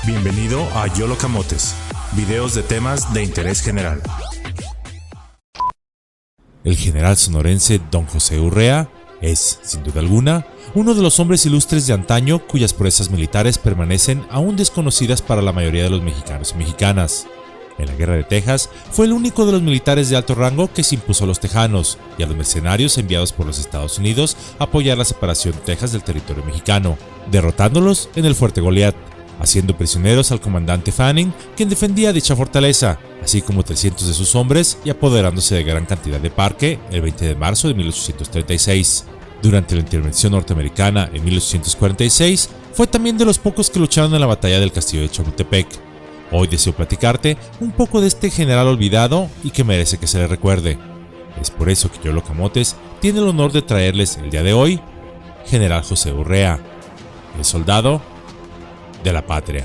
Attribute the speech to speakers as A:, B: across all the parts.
A: Bienvenido a Yolo Camotes, videos de temas de interés general.
B: El general sonorense Don José Urrea es, sin duda alguna, uno de los hombres ilustres de antaño cuyas proezas militares permanecen aún desconocidas para la mayoría de los mexicanos y mexicanas. En la Guerra de Texas fue el único de los militares de alto rango que se impuso a los tejanos y a los mercenarios enviados por los Estados Unidos a apoyar la separación de Texas del territorio mexicano, derrotándolos en el Fuerte Goliat, haciendo prisioneros al comandante Fanning, quien defendía dicha fortaleza, así como 300 de sus hombres y apoderándose de gran cantidad de parque el 20 de marzo de 1836. Durante la intervención norteamericana en 1846, fue también de los pocos que lucharon en la batalla del castillo de Chapultepec. Hoy deseo platicarte un poco de este general olvidado y que merece que se le recuerde. Es por eso que Yolo Camotes tiene el honor de traerles el día de hoy, General José Urrea, el soldado de la patria.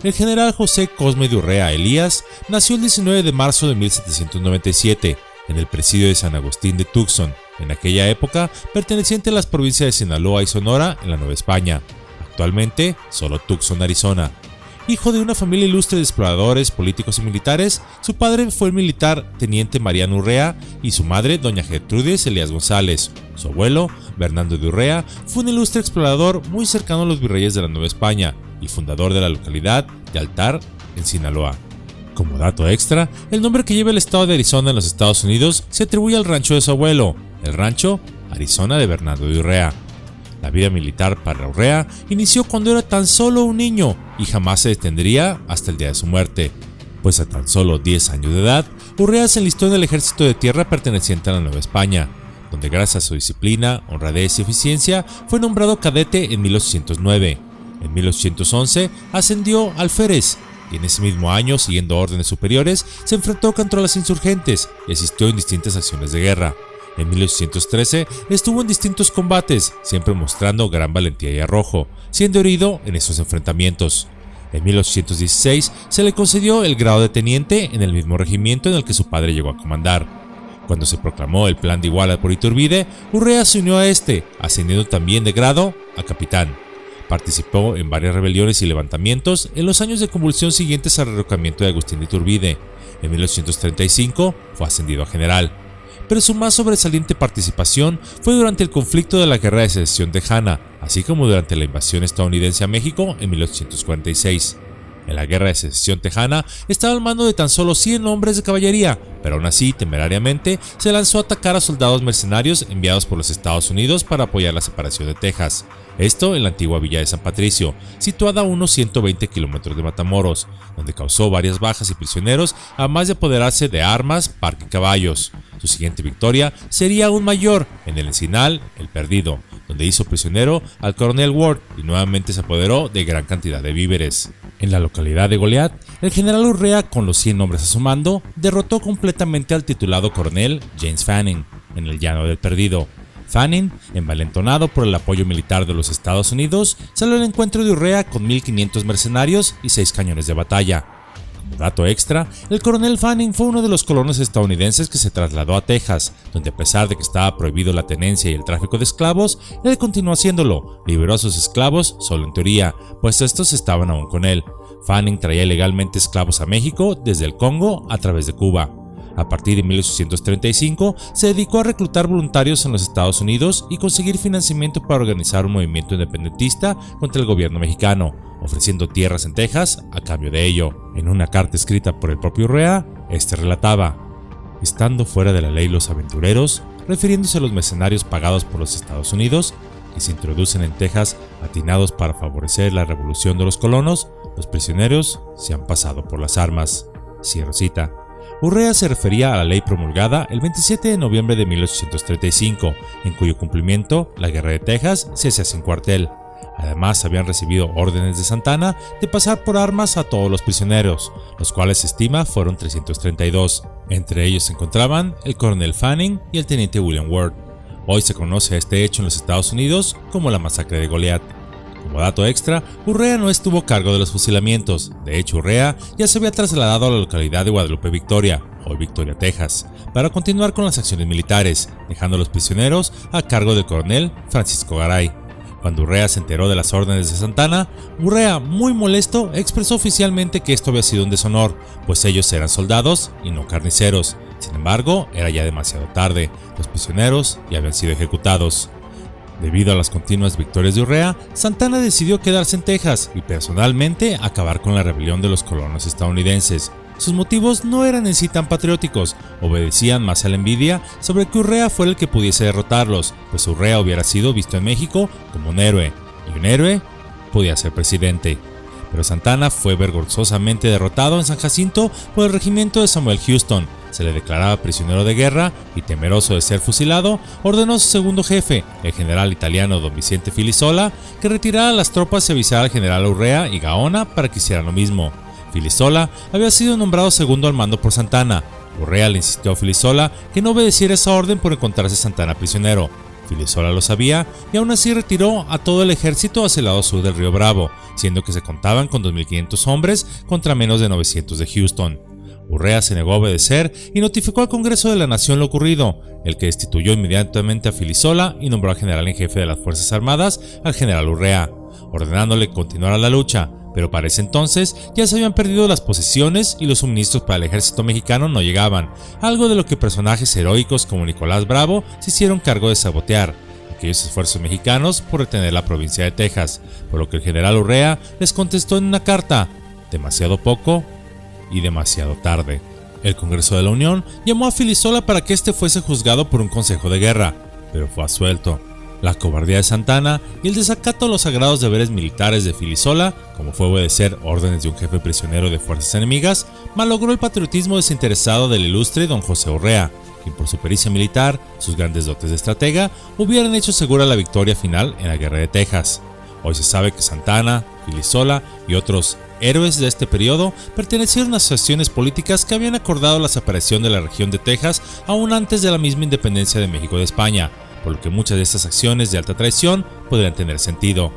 B: El general José Cosme de Urrea Elías nació el 19 de marzo de 1797 en el presidio de San Agustín de Tucson, en aquella época perteneciente a las provincias de Sinaloa y Sonora en la Nueva España, actualmente solo Tucson, Arizona. Hijo de una familia ilustre de exploradores, políticos y militares, su padre fue el militar teniente Mariano Urrea y su madre doña Gertrudis Elías González. Su abuelo, Bernardo de Urrea, fue un ilustre explorador muy cercano a los virreyes de la Nueva España y fundador de la localidad de Altar, en Sinaloa. Como dato extra, el nombre que lleva el estado de Arizona en los Estados Unidos se atribuye al rancho de su abuelo, el rancho Arizona de Bernardo de Urrea. La vida militar para Urrea inició cuando era tan solo un niño y jamás se detendría hasta el día de su muerte, pues a tan solo 10 años de edad, Urrea se enlistó en el ejército de tierra perteneciente a la Nueva España, donde gracias a su disciplina, honradez y eficiencia fue nombrado cadete en 1809. En 1811 ascendió al alférez y en ese mismo año, siguiendo órdenes superiores, se enfrentó contra los insurgentes y asistió en distintas acciones de guerra. En 1813 estuvo en distintos combates, siempre mostrando gran valentía y arrojo, siendo herido en esos enfrentamientos. En 1816 se le concedió el grado de teniente en el mismo regimiento en el que su padre llegó a comandar. Cuando se proclamó el Plan de Iguala por Iturbide, Urrea se unió a este, ascendiendo también de grado a capitán. Participó en varias rebeliones y levantamientos en los años de convulsión siguientes al derrocamiento de Agustín de Iturbide. En 1835 fue ascendido a general. Pero su más sobresaliente participación fue durante el conflicto de la Guerra de Secesión Tejana, así como durante la invasión estadounidense a México en 1846. En la Guerra de Secesión Tejana estaba al mando de tan solo 100 hombres de caballería, pero aún así, temerariamente, se lanzó a atacar a soldados mercenarios enviados por los Estados Unidos para apoyar la separación de Texas. Esto en la antigua villa de San Patricio, situada a unos 120 kilómetros de Matamoros, donde causó varias bajas y prisioneros, además de apoderarse de armas, parque y caballos. Su siguiente victoria sería aún mayor en el Encinal, el Perdido, donde hizo prisionero al coronel Ward y nuevamente se apoderó de gran cantidad de víveres. En la localidad de Goliat, el general Urrea, con los 100 hombres a su mando, derrotó completamente al titulado coronel James Fanning en el Llano del Perdido. Fanning, envalentonado por el apoyo militar de los Estados Unidos, salió al encuentro de Urrea con 1,500 mercenarios y 6 cañones de batalla. Como dato extra, el coronel Fanning fue uno de los colonos estadounidenses que se trasladó a Texas, donde a pesar de que estaba prohibido la tenencia y el tráfico de esclavos, él continuó haciéndolo, liberó a sus esclavos solo en teoría, pues estos estaban aún con él. Fanning traía ilegalmente esclavos a México desde el Congo a través de Cuba. A partir de 1835 se dedicó a reclutar voluntarios en los Estados Unidos y conseguir financiamiento para organizar un movimiento independentista contra el gobierno mexicano, ofreciendo tierras en Texas a cambio de ello. En una carta escrita por el propio Urrea, este relataba: estando fuera de la ley los aventureros, refiriéndose a los mercenarios pagados por los Estados Unidos, que se introducen en Texas atinados para favorecer la revolución de los colonos, los prisioneros se han pasado por las armas. Cierro cita. Urrea se refería a la ley promulgada el 27 de noviembre de 1835, en cuyo cumplimiento la Guerra de Texas se hacía sin cuartel. Además, habían recibido órdenes de Santana de pasar por armas a todos los prisioneros, los cuales se estima fueron 332. Entre ellos se encontraban el coronel Fanning y el teniente William Ward. Hoy se conoce a este hecho en los Estados Unidos como la masacre de Goliat. Como dato extra, Urrea no estuvo a cargo de los fusilamientos. De hecho, Urrea ya se había trasladado a la localidad de Guadalupe Victoria, hoy Victoria, Texas, para continuar con las acciones militares, dejando a los prisioneros a cargo del coronel Francisco Garay. Cuando Urrea se enteró de las órdenes de Santana, Urrea, muy molesto, expresó oficialmente que esto había sido un deshonor, pues ellos eran soldados y no carniceros. Sin embargo, era ya demasiado tarde, los prisioneros ya habían sido ejecutados. Debido a las continuas victorias de Urrea, Santana decidió quedarse en Texas y personalmente acabar con la rebelión de los colonos estadounidenses. Sus motivos no eran en sí tan patrióticos, obedecían más a la envidia sobre que Urrea fuera el que pudiese derrotarlos, pues Urrea hubiera sido visto en México como un héroe, y un héroe podía ser presidente. Pero Santana fue vergonzosamente derrotado en San Jacinto por el regimiento de Samuel Houston. Se le declaraba prisionero de guerra y, temeroso de ser fusilado, ordenó a su segundo jefe, el general italiano don Vicente Filisola, que retirara las tropas y avisara al general Urrea y Gaona para que hicieran lo mismo. Filisola había sido nombrado segundo al mando por Santana. Urrea le insistió a Filisola que no obedeciera esa orden por encontrarse Santana prisionero. Filisola lo sabía y aún así retiró a todo el ejército hacia el lado sur del río Bravo, siendo que se contaban con 2.500 hombres contra menos de 900 de Houston. Urrea se negó a obedecer y notificó al Congreso de la Nación lo ocurrido, el que destituyó inmediatamente a Filisola y nombró al general en jefe de las Fuerzas Armadas al general Urrea, ordenándole continuar la lucha. Pero para ese entonces ya se habían perdido las posesiones y los suministros para el ejército mexicano no llegaban, algo de lo que personajes heroicos como Nicolás Bravo se hicieron cargo de sabotear aquellos esfuerzos mexicanos por retener la provincia de Texas, por lo que el general Urrea les contestó en una carta: demasiado poco y demasiado tarde. El Congreso de la Unión llamó a Filisola para que éste fuese juzgado por un consejo de guerra, pero fue absuelto. La cobardía de Santana y el desacato a los sagrados deberes militares de Filisola, como fue obedecer órdenes de un jefe prisionero de fuerzas enemigas, malogró el patriotismo desinteresado del ilustre don José Urrea, quien por su pericia militar, sus grandes dotes de estratega, hubieran hecho segura la victoria final en la guerra de Texas. Hoy se sabe que Santana, Filisola y otros héroes de este periodo pertenecieron a asociaciones políticas que habían acordado la separación de la región de Texas aún antes de la misma independencia de México de España, por lo que muchas de estas acciones de alta traición podrían tener sentido.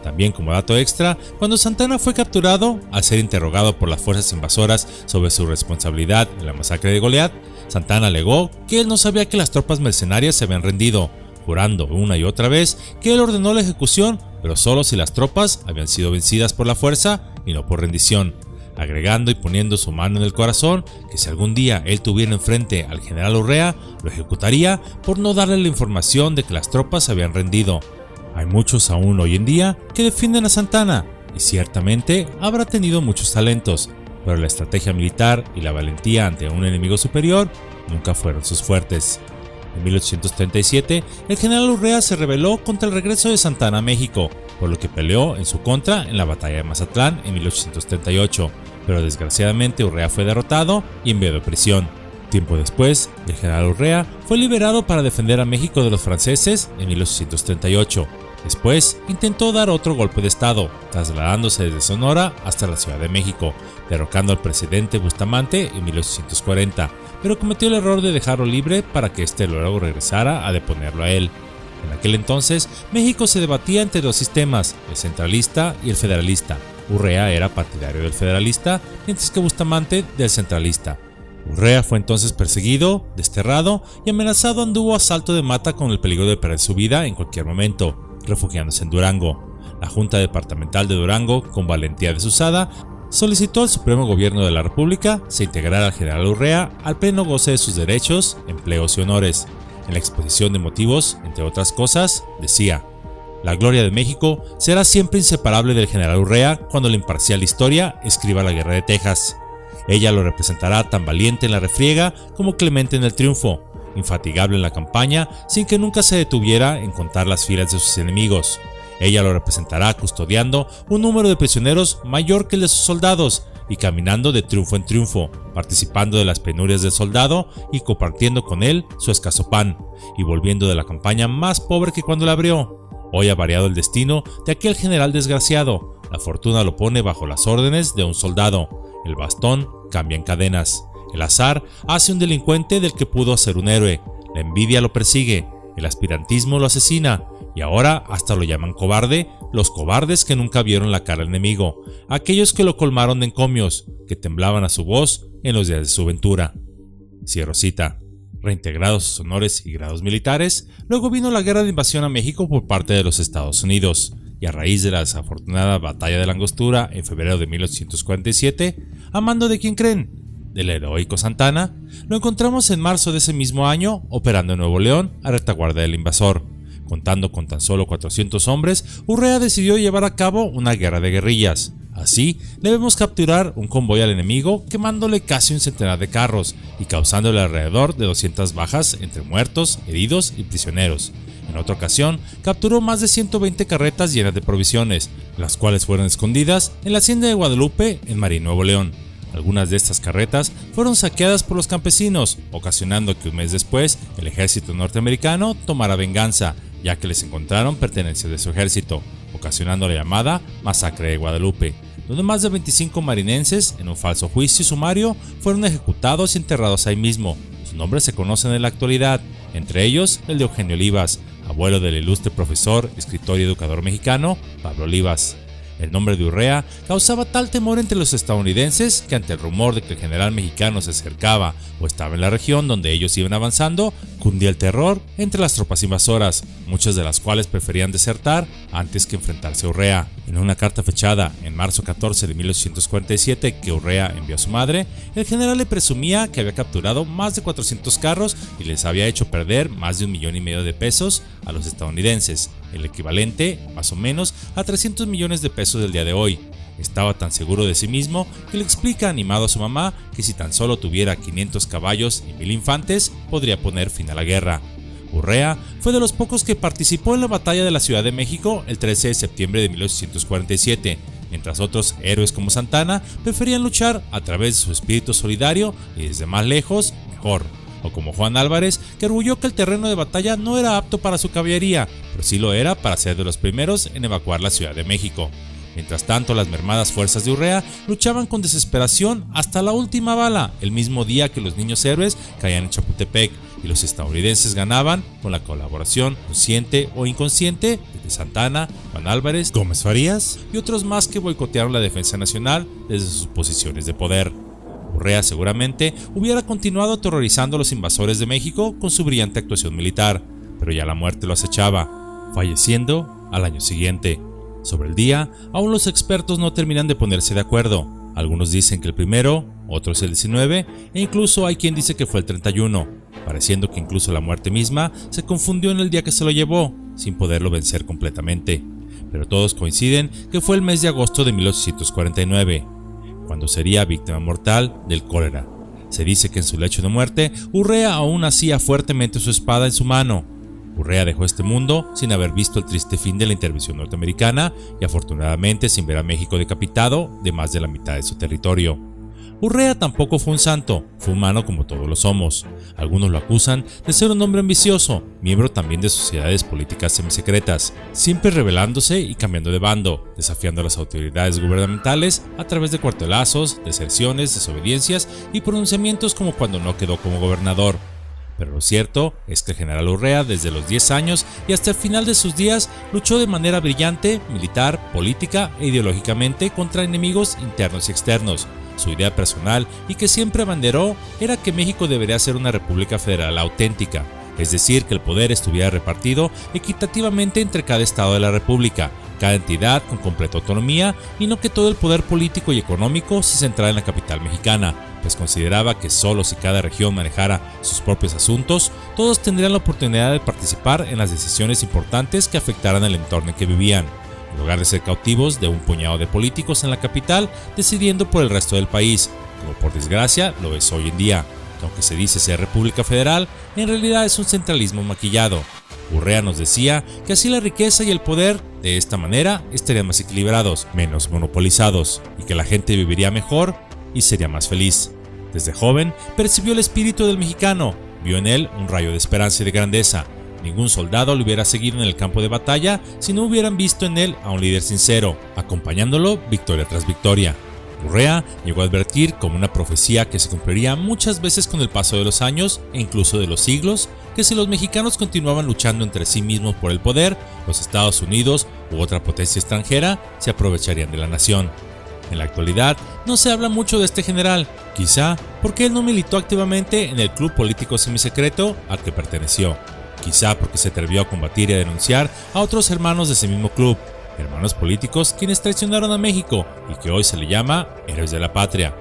B: También, como dato extra, cuando Santana fue capturado, al ser interrogado por las fuerzas invasoras sobre su responsabilidad en la masacre de Goliat, Santana alegó que él no sabía que las tropas mercenarias se habían rendido, jurando una y otra vez que él ordenó la ejecución, pero solo si las tropas habían sido vencidas por la fuerza y no por rendición, agregando y poniendo su mano en el corazón que si algún día él tuviera enfrente al general Urrea, lo ejecutaría por no darle la información de que las tropas se habían rendido. Hay muchos aún hoy en día que defienden a Santana, y ciertamente habrá tenido muchos talentos, pero la estrategia militar y la valentía ante un enemigo superior nunca fueron sus fuertes. En 1837, el general Urrea se rebeló contra el regreso de Santana a México, por lo que peleó en su contra en la batalla de Mazatlán en 1838, pero desgraciadamente Urrea fue derrotado y enviado a prisión. Tiempo después, el general Urrea fue liberado para defender a México de los franceses en 1838. Después, intentó dar otro golpe de estado, trasladándose desde Sonora hasta la Ciudad de México, derrocando al presidente Bustamante en 1840, pero cometió el error de dejarlo libre para que éste luego regresara a deponerlo a él. En aquel entonces, México se debatía entre dos sistemas, el centralista y el federalista. Urrea era partidario del federalista, mientras que Bustamante del centralista. Urrea fue entonces perseguido, desterrado y amenazado anduvo a salto de mata con el peligro de perder su vida en cualquier momento, refugiándose en Durango. La Junta Departamental de Durango, con valentía desusada, solicitó al Supremo Gobierno de la República se integrara al general Urrea al pleno goce de sus derechos, empleos y honores. En la exposición de motivos, entre otras cosas, decía: la gloria de México será siempre inseparable del general Urrea cuando la imparcial historia escriba la guerra de Texas. Ella lo representará tan valiente en la refriega como clemente en el triunfo, infatigable en la campaña sin que nunca se detuviera en contar las filas de sus enemigos. Ella lo representará custodiando un número de prisioneros mayor que el de sus soldados y caminando de triunfo en triunfo, participando de las penurias del soldado y compartiendo con él su escaso pan, y volviendo de la campaña más pobre que cuando la abrió. Hoy ha variado el destino de aquel general desgraciado. La fortuna lo pone bajo las órdenes de un soldado. El bastón cambia en cadenas. El azar hace un delincuente del que pudo ser un héroe. La envidia lo persigue. El aspirantismo lo asesina. Y ahora hasta lo llaman cobarde, los cobardes que nunca vieron la cara al enemigo. Aquellos que lo colmaron de encomios, que temblaban a su voz en los días de su ventura. Cierro cita. Reintegrados sus honores y grados militares, luego vino la guerra de invasión a México por parte de los Estados Unidos, y a raíz de la desafortunada batalla de la Angostura en febrero de 1847, a mando de ¿quién creen? Del heroico Santana, lo encontramos en marzo de ese mismo año operando en Nuevo León a retaguardia del invasor. Contando con tan solo 400 hombres, Urrea decidió llevar a cabo una guerra de guerrillas. Así, le vemos capturar un convoy al enemigo, quemándole casi un centenar de carros y causándole alrededor de 200 bajas entre muertos, heridos y prisioneros. En otra ocasión, capturó más de 120 carretas llenas de provisiones, las cuales fueron escondidas en la hacienda de Guadalupe en Marín, Nuevo León. Algunas de estas carretas fueron saqueadas por los campesinos, ocasionando que un mes después el ejército norteamericano tomara venganza, ya que les encontraron pertenencias de su ejército, ocasionando la llamada Masacre de Guadalupe, donde más de 25 marinenses, en un falso juicio sumario, fueron ejecutados y enterrados ahí mismo. Sus nombres se conocen en la actualidad, entre ellos el de Eugenio Olivas, abuelo del ilustre profesor, escritor y educador mexicano Pablo Olivas. El nombre de Urrea causaba tal temor entre los estadounidenses que ante el rumor de que el general mexicano se acercaba o estaba en la región donde ellos iban avanzando, cundía el terror entre las tropas invasoras, muchas de las cuales preferían desertar antes que enfrentarse a Urrea. En una carta fechada en marzo 14 de 1847 que Urrea envió a su madre, el general le presumía que había capturado más de 400 carros y les había hecho perder más de 1,5 millones de pesos a los estadounidenses, el equivalente, más o menos, a 300 millones de pesos del día de hoy. Estaba tan seguro de sí mismo que le explica animado a su mamá que si tan solo tuviera 500 caballos y 1,000 infantes, podría poner fin a la guerra. Urrea fue de los pocos que participó en la batalla de la Ciudad de México el 13 de septiembre de 1847, mientras otros héroes como Santana preferían luchar a través de su espíritu solidario y desde más lejos, mejor. O como Juan Álvarez, que arguyó que el terreno de batalla no era apto para su caballería, pero sí lo era para ser de los primeros en evacuar la Ciudad de México. Mientras tanto, las mermadas fuerzas de Urrea luchaban con desesperación hasta la última bala, el mismo día que los niños héroes caían en Chapultepec, y los estadounidenses ganaban con la colaboración consciente o inconsciente de Santana, Juan Álvarez, Gómez Farías y otros más que boicotearon la defensa nacional desde sus posiciones de poder. Urrea seguramente hubiera continuado aterrorizando a los invasores de México con su brillante actuación militar, pero ya la muerte lo acechaba, falleciendo al año siguiente. Sobre el día, aún los expertos no terminan de ponerse de acuerdo. Algunos dicen que el 1, otros el 19, e incluso hay quien dice que fue el 31, pareciendo que incluso la muerte misma se confundió en el día que se lo llevó, sin poderlo vencer completamente. Pero todos coinciden que fue el mes de agosto de 1849, cuando sería víctima mortal del cólera. Se dice que en su lecho de muerte, Urrea aún hacía fuertemente su espada en su mano. Urrea dejó este mundo sin haber visto el triste fin de la intervención norteamericana y afortunadamente sin ver a México decapitado de más de la mitad de su territorio. Urrea tampoco fue un santo, fue humano como todos lo somos. Algunos lo acusan de ser un hombre ambicioso, miembro también de sociedades políticas semisecretas, siempre rebelándose y cambiando de bando, desafiando a las autoridades gubernamentales a través de cuartelazos, deserciones, desobediencias y pronunciamientos como cuando no quedó como gobernador. Pero lo cierto es que el general Urrea, desde los 10 años y hasta el final de sus días, luchó de manera brillante, militar, política e ideológicamente contra enemigos internos y externos. Su idea personal, y que siempre abanderó, era que México debería ser una república federal auténtica, es decir, que el poder estuviera repartido equitativamente entre cada estado de la república, cada entidad con completa autonomía, y no que todo el poder político y económico se centrara en la capital mexicana, pues consideraba que solo si cada región manejara sus propios asuntos, todos tendrían la oportunidad de participar en las decisiones importantes que afectaran el entorno en que vivían, en lugar de ser cautivos de un puñado de políticos en la capital decidiendo por el resto del país, como por desgracia lo es hoy en día, que aunque se dice ser república federal, en realidad es un centralismo maquillado. Urrea nos decía que así la riqueza y el poder de esta manera estarían más equilibrados, menos monopolizados, y que la gente viviría mejor y sería más feliz. Desde joven percibió el espíritu del mexicano, vio en él un rayo de esperanza y de grandeza. Ningún soldado lo hubiera seguido en el campo de batalla si no hubieran visto en él a un líder sincero, acompañándolo victoria tras victoria. Urrea llegó a advertir como una profecía que se cumpliría muchas veces con el paso de los años e incluso de los siglos, que si los mexicanos continuaban luchando entre sí mismos por el poder, los Estados Unidos u otra potencia extranjera se aprovecharían de la nación. En la actualidad no se habla mucho de este general, quizá porque él no militó activamente en el club político semisecreto al que perteneció. Quizá porque se atrevió a combatir y a denunciar a otros hermanos de ese mismo club, hermanos políticos quienes traicionaron a México y que hoy se le llama héroes de la patria.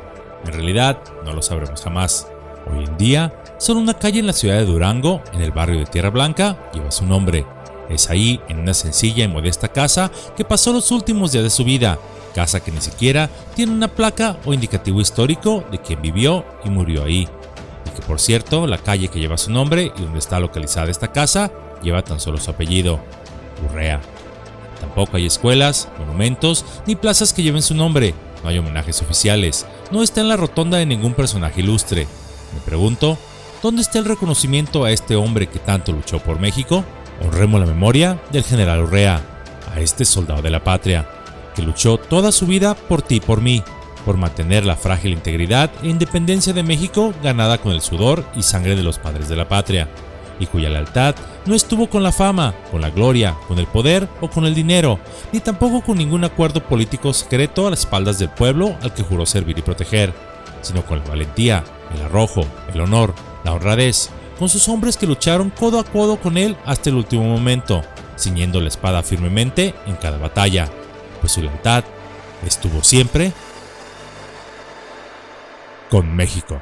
B: En realidad, no lo sabremos jamás. Hoy en día, solo una calle en la ciudad de Durango, en el barrio de Tierra Blanca, lleva su nombre. Es ahí, en una sencilla y modesta casa, que pasó los últimos días de su vida. Casa que ni siquiera tiene una placa o indicativo histórico de quien vivió y murió ahí. Y que, por cierto, la calle que lleva su nombre y donde está localizada esta casa, lleva tan solo su apellido, Urrea. Tampoco hay escuelas, monumentos ni plazas que lleven su nombre. No hay homenajes oficiales. No está en la rotonda de ningún personaje ilustre. Me pregunto, ¿dónde está el reconocimiento a este hombre que tanto luchó por México? Honremos la memoria del general Urrea, a este soldado de la patria, que luchó toda su vida por ti y por mí, por mantener la frágil integridad e independencia de México ganada con el sudor y sangre de los padres de la patria, y cuya lealtad no estuvo con la fama, con la gloria, con el poder o con el dinero, ni tampoco con ningún acuerdo político secreto a las espaldas del pueblo al que juró servir y proteger, sino con la valentía, el arrojo, el honor, la honradez, con sus hombres que lucharon codo a codo con él hasta el último momento, ciñendo la espada firmemente en cada batalla, pues su lealtad estuvo siempre con México.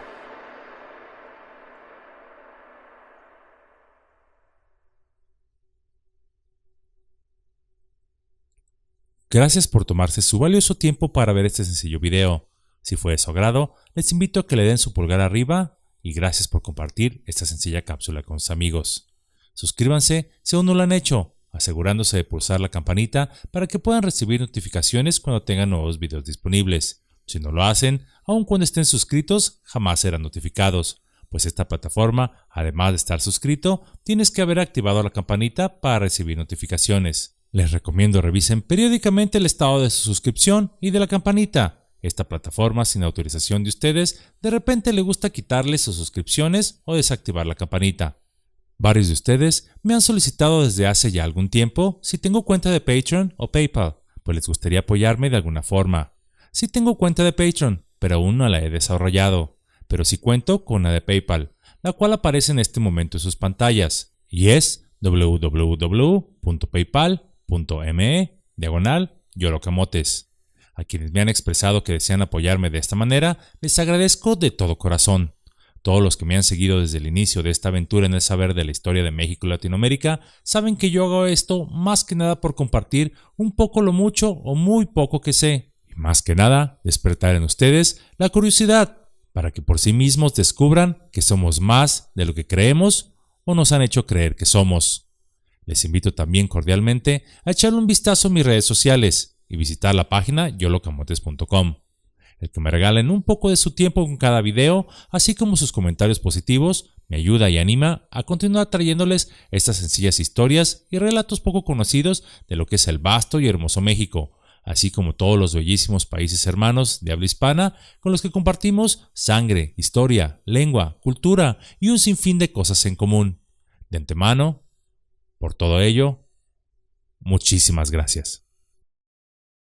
B: Gracias por tomarse su valioso tiempo para ver este sencillo video. Si fue de su agrado, les invito a que le den su pulgar arriba y gracias por compartir esta sencilla cápsula con sus amigos. Suscríbanse si aún no lo han hecho, asegurándose de pulsar la campanita para que puedan recibir notificaciones cuando tengan nuevos videos disponibles. Si no lo hacen, aun cuando estén suscritos, jamás serán notificados, pues esta plataforma, además de estar suscrito, tienes que haber activado la campanita para recibir notificaciones. Les recomiendo revisen periódicamente el estado de su suscripción y de la campanita. Esta plataforma, sin autorización de ustedes, de repente le gusta quitarles sus suscripciones o desactivar la campanita. Varios de ustedes me han solicitado desde hace ya algún tiempo si tengo cuenta de Patreon o PayPal, pues les gustaría apoyarme de alguna forma. Sí tengo cuenta de Patreon, pero aún no la he desarrollado, pero sí cuento con la de PayPal, la cual aparece en este momento en sus pantallas, y es www.paypal.me/yolocamotes. A quienes me han expresado que desean apoyarme de esta manera, les agradezco de todo corazón. Todos los que me han seguido desde el inicio de esta aventura en el saber de la historia de México y Latinoamérica saben que yo hago esto más que nada por compartir un poco lo mucho o muy poco que sé, y más que nada despertar en ustedes la curiosidad para que por sí mismos descubran que somos más de lo que creemos o nos han hecho creer que somos. Les invito también cordialmente a echarle un vistazo a mis redes sociales y visitar la página yolocamotes.com. El que me regalen un poco de su tiempo con cada video, así como sus comentarios positivos, me ayuda y anima a continuar trayéndoles estas sencillas historias y relatos poco conocidos de lo que es el vasto y hermoso México, así como todos los bellísimos países hermanos de habla hispana con los que compartimos sangre, historia, lengua, cultura y un sinfín de cosas en común. De antemano, por todo ello, muchísimas gracias.